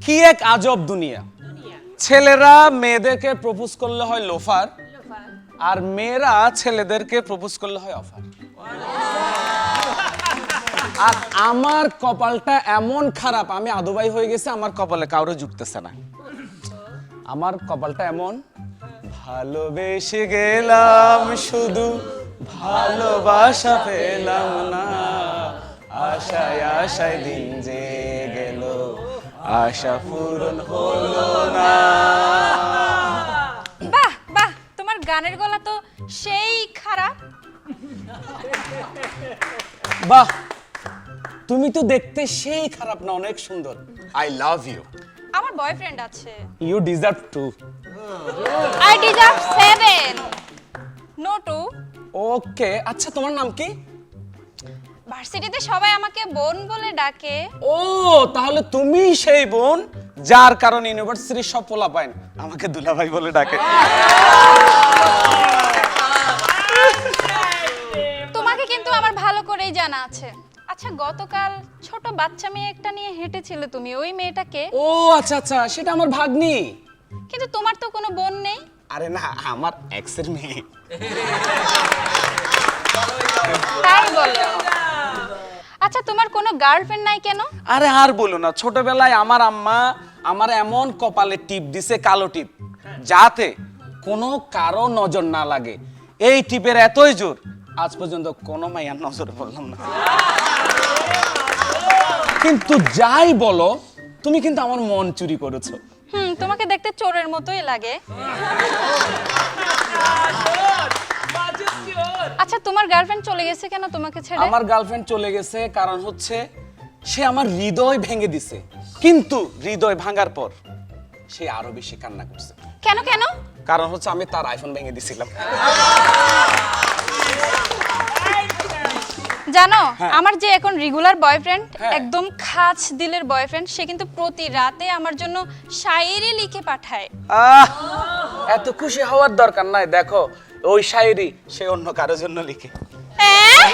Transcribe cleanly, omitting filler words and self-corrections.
কি এক আজব দুনিয়া। ছেলেরা মেয়েদেরকে প্রপোজ করলে হয় লোফার, আর মেয়েরা ছেলেদেরকে প্রপোজ করলে হয় অফার। আর আমার কপালটা এমন খারাপ, আমি আদুবাই হয়ে গেছে, আমার কপালে কাউরে জুটতেছে না। আমার কপালটা এমন, ভালোবেসে গেলাম শুধু ভালোবাসা পেলাম না, আশায় আশায় দিন যে গেল আশা পূরণ হলো না। বাহ বাহ, তোমার গানের গলা তো সেই খারাপ। বাহ, তুমি তো দেখতে সেই খারাপ না, অনেক সুন্দর। I love you. আমার বয়ফ্রেন্ড আছে। You deserve two. I deserve 7, no 2। Okay, আচ্ছা তোমার নাম কি? ভার্সিটিতে সবাই আমাকে বোন বলে ডাকে। ও, তাহলে তুমি সেই বোন যার কারণে ইউনিভার্সিটির সব পোলাপাইন আমাকে দুলাভাই বলে ডাকে। তোমাকে কিন্তু আমার ভালো করেই জানা আছে। আচ্ছা, গতকাল ছোট বাচ্চা মেয়ে একটা নিয়ে হেঁটেছিলে তুমি, ওই মেয়েটাকে? ও আচ্ছা আচ্ছা, সেটা আমার ভাগ্নি। কিন্তু তোমার তো কোনো বোন নেই। আরে না, আমার এক্সের মেয়ে। তাই বলো? আচ্ছা, তোমার কোনো গার্লফ্রেন্ড নাই কেন? আরে আর বলো না, ছোটবেলায় আমার আম্মা আমার এমন কপালে টিপ দিছে, কালো টিপ, যাতে কোনো কারো নজর না লাগে। এই টিপের এতই জোর, আজ পর্যন্ত কোনো মাইয়ার নজরে পড়লাম না। কিন্তু যাই বলো, তুমি কিন্তু আমার মন চুরি করেছো। তোমাকে দেখতে চোরের মতোই লাগে। আচ্ছা, তোমার গার্লফ্রেন্ড চলে গেছে কেন তোমাকে ছেড়ে? আমার গার্লফ্রেন্ড চলে গেছে কারণ হচ্ছে সে আমার হৃদয় ভেঙে দিছে, কিন্তু হৃদয় ভাঙার পর সে আরো বেশি কান্না করছে। কেন কেন? কারণ হচ্ছে আমি তার আইফোন ভেঙে দিছিলাম। জানো, হ্যাঁ। আমার যে এখন রেগুলার বয়ফ্রেন্ড, হ্যাঁ। একদম খাস দিলের বয়ফ্রেন্ড, সে কিন্তু প্রতি রাতে আমার জন্য শায়েরি লিখে পাঠায়। আহ, এত খুশি হওয়ার দরকার নাই। দেখো, ওই শায়েরি সে অন্য কারোর জন্য লিখে। হ্যাঁ?